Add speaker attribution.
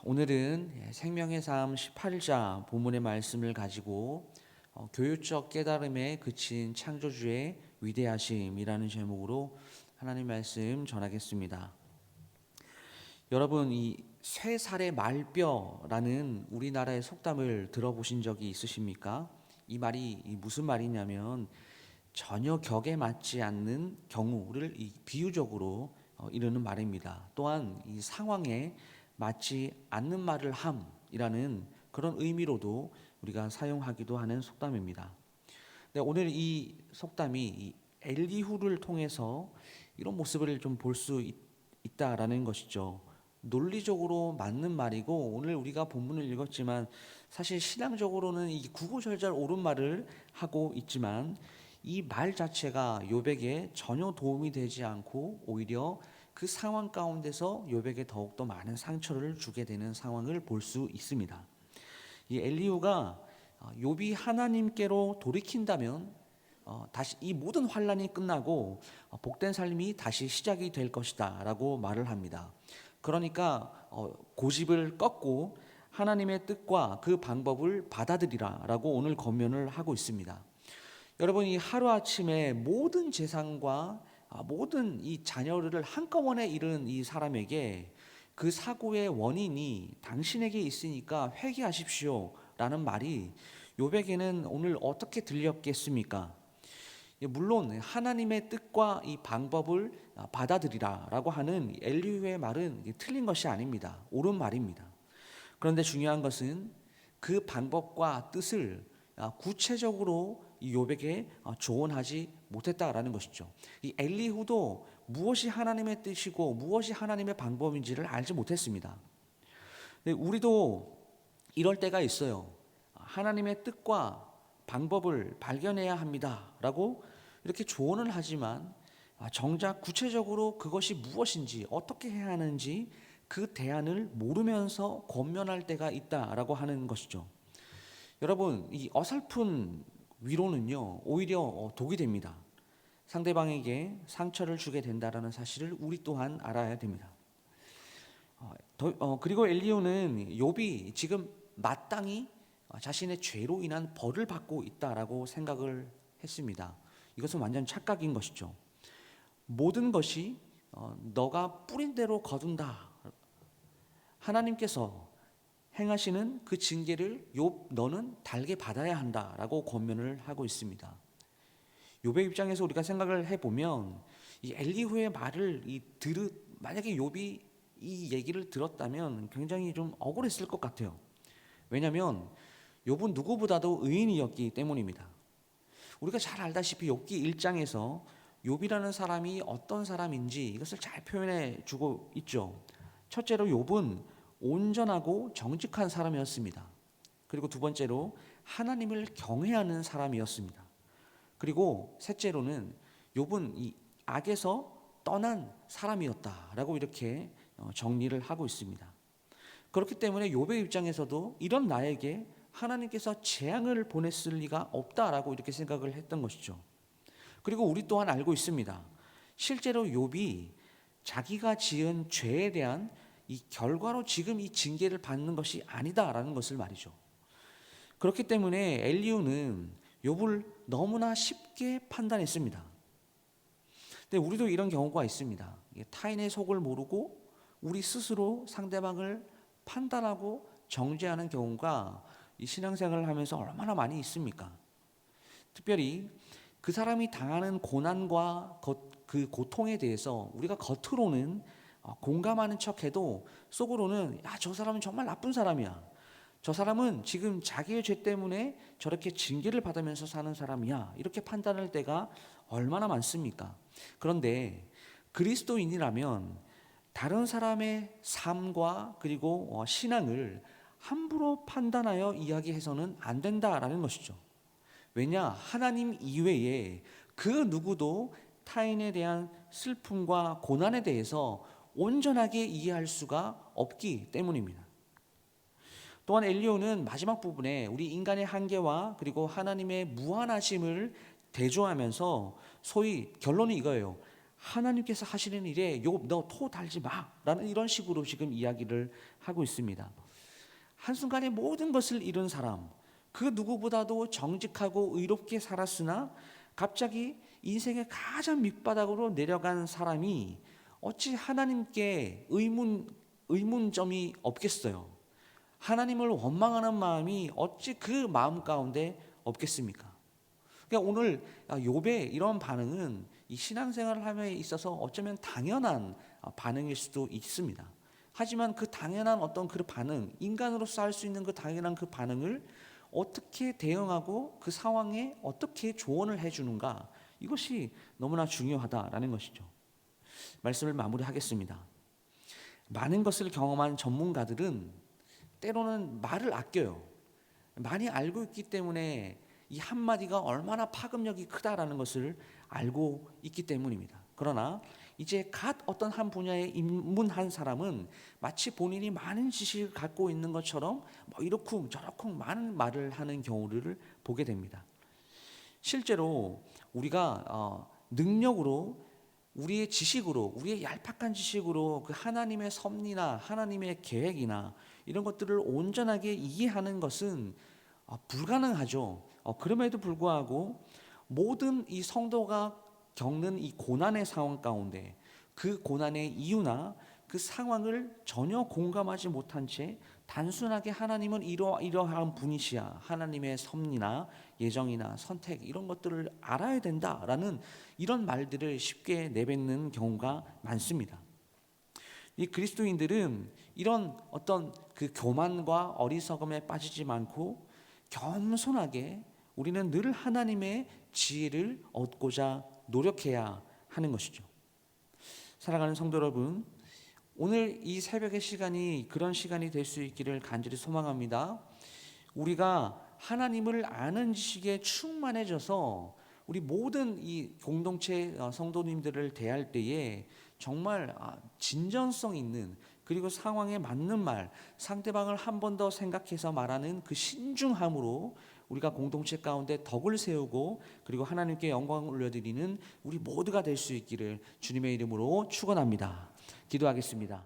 Speaker 1: 오늘은 생명의 삶 18자 본문의 말씀을 가지고 교육적 깨달음에 그친 창조주의 위대하심이라는 제목으로 하나님 말씀 전하겠습니다. 여러분, 이 세 살의 말뼈라는 우리나라의 속담을 들어보신 적이 있으십니까? 이 말이 무슨 말이냐면 전혀 격에 맞지 않는 경우를 비유적으로 이르는 말입니다. 또한 이 상황에 맞지 않는 말을 함이라는 그런 의미로도 우리가 사용하기도 하는 속담입니다. 네, 오늘 이 속담이 이 엘리후를 통해서 이런 모습을 좀 볼 수 있다라는 것이죠. 논리적으로 맞는 말이고, 오늘 우리가 본문을 읽었지만 사실 신앙적으로는 이 구구절절 옳은 말을 하고 있지만 이 말 자체가 욥에게 전혀 도움이 되지 않고 오히려 그 상황 가운데서 욥에게 더욱더 많은 상처를 주게 되는 상황을 볼 수 있습니다. 이 엘리후가 욥이 하나님께로 돌이킨다면 다시 이 모든 환란이 끝나고 복된 삶이 다시 시작이 될 것이다라고 말을 합니다. 그러니까 고집을 꺾고 하나님의 뜻과 그 방법을 받아들이라라고 오늘 권면을 하고 있습니다. 여러분, 이 하루아침에 모든 재산과 모든 이 자녀를 한꺼번에 잃은 이 사람에게 그 사고의 원인이 당신에게 있으니까 회개하십시오 라는 말이 욥에게는 오늘 어떻게 들렸겠습니까? 물론 하나님의 뜻과 이 방법을 받아들이라 라고 하는 엘리후의 말은 틀린 것이 아닙니다. 옳은 말입니다. 그런데 중요한 것은 그 방법과 뜻을 구체적으로 이 욥에게 조언하지 못했다라는 것이죠. 이 엘리후도 무엇이 하나님의 뜻이고 무엇이 하나님의 방법인지를 알지 못했습니다. 우리도 이럴 때가 있어요. 하나님의 뜻과 방법을 발견해야 합니다라고 이렇게 조언을 하지만 정작 구체적으로 그것이 무엇인지 어떻게 해야 하는지 그 대안을 모르면서 권면할 때가 있다라고 하는 것이죠. 여러분, 이 어설픈 위로는요 오히려 독이 됩니다. 상대방에게 상처를 주게 된다라는 사실을 우리 또한 알아야 됩니다. 그리고 엘리후는 욥이 지금 마땅히 자신의 죄로 인한 벌을 받고 있다라고 생각을 했습니다. 이것은 완전 착각인 것이죠. 모든 것이 너가 뿌린 대로 거둔다. 하나님께서 행하시는 그 징계를 욥 너는 달게 받아야 한다라고 권면을 하고 있습니다. 욥의 입장에서 우리가 생각을 해보면 이 엘리후의 말을 만약에 욥이 이 얘기를 들었다면 굉장히 좀 억울했을 것 같아요. 왜냐하면 욥은 누구보다도 의인이었기 때문입니다. 우리가 잘 알다시피 욥기 1장에서 욥이라는 사람이 어떤 사람인지 이것을 잘 표현해 주고 있죠. 첫째로 욥은 온전하고 정직한 사람이었습니다. 그리고 두 번째로 하나님을 경외하는 사람이었습니다. 그리고 셋째로는 욥은 이 악에서 떠난 사람이었다라고 이렇게 정리를 하고 있습니다. 그렇기 때문에 욥의 입장에서도 이런 나에게 하나님께서 재앙을 보냈을 리가 없다라고 이렇게 생각을 했던 것이죠. 그리고 우리 또한 알고 있습니다. 실제로 욥이 자기가 지은 죄에 대한 이 결과로 지금 이 징계를 받는 것이 아니다라는 것을 말이죠. 그렇기 때문에 엘리후는 욥을 너무나 쉽게 판단했습니다. 근데 우리도 이런 경우가 있습니다. 타인의 속을 모르고 우리 스스로 상대방을 판단하고 정죄하는 경우가 이 신앙생활을 하면서 얼마나 많이 있습니까? 특별히 그 사람이 당하는 고난과 그 고통에 대해서 우리가 겉으로는 공감하는 척해도 속으로는 저 사람은 정말 나쁜 사람이야. 저 사람은 지금 자기의 죄 때문에 저렇게 징계를 받으면서 사는 사람이야. 이렇게 판단할 때가 얼마나 많습니까? 그런데 그리스도인이라면 다른 사람의 삶과 그리고 신앙을 함부로 판단하여 이야기해서는 안 된다라는 것이죠. 왜냐? 하나님 이외에 그 누구도 타인에 대한 슬픔과 고난에 대해서 온전하게 이해할 수가 없기 때문입니다. 또한 엘리후는 마지막 부분에 우리 인간의 한계와 그리고 하나님의 무한하심을 대조하면서 소위 결론이 이거예요. 하나님께서 하시는 일에 욥 너 토 달지 마라는 이런 식으로 지금 이야기를 하고 있습니다. 한순간에 모든 것을 잃은 사람, 그 누구보다도 정직하고 의롭게 살았으나 갑자기 인생의 가장 밑바닥으로 내려간 사람이 어찌 하나님께 의문점이 없겠어요? 하나님을 원망하는 마음이 어찌 그 마음 가운데 없겠습니까? 그러니까 오늘 욥의 이런 반응은 이 신앙생활을 함에 있어서 어쩌면 당연한 반응일 수도 있습니다. 하지만 그 당연한 어떤 그 반응, 인간으로서 할 수 있는 그 당연한 그 반응을 어떻게 대응하고 그 상황에 어떻게 조언을 해주는가, 이것이 너무나 중요하다라는 것이죠. 말씀을 마무리하겠습니다. 많은 것을 경험한 전문가들은 때로는 말을 아껴요. 많이 알고 있기 때문에 이 한마디가 얼마나 파급력이 크다라는 것을 알고 있기 때문입니다. 그러나 이제 갓 어떤 한 분야에 입문한 사람은 마치 본인이 많은 지식을 갖고 있는 것처럼 뭐 이렇쿵 저렇쿵 많은 말을 하는 경우를 보게 됩니다. 실제로 우리가 능력으로, 우리의 지식으로, 우리의 얄팍한 지식으로 그 하나님의 섭리나 하나님의 계획이나 이런 것들을 온전하게 이해하는 것은 불가능하죠. 그럼에도 불구하고 모든 이 성도가 겪는 이 고난의 상황 가운데 그 고난의 이유나 그 상황을 전혀 공감하지 못한 채 단순하게 하나님은 이러한 분이시야, 하나님의 섭리나 예정이나 선택 이런 것들을 알아야 된다라는 이런 말들을 쉽게 내뱉는 경우가 많습니다. 이 그리스도인들은 이런 어떤 그 교만과 어리석음에 빠지지 않고 겸손하게 우리는 늘 하나님의 지혜를 얻고자 노력해야 하는 것이죠. 사랑하는 성도 여러분, 오늘 이 새벽의 시간이 그런 시간이 될 수 있기를 간절히 소망합니다. 우리가 하나님을 아는 지식에 충만해져서 우리 모든 이 공동체 성도님들을 대할 때에 정말 진전성 있는, 그리고 상황에 맞는 말, 상대방을 한 번 더 생각해서 말하는 그 신중함으로 우리가 공동체 가운데 덕을 세우고 그리고 하나님께 영광을 올려드리는 우리 모두가 될 수 있기를 주님의 이름으로 축원합니다. 기도하겠습니다.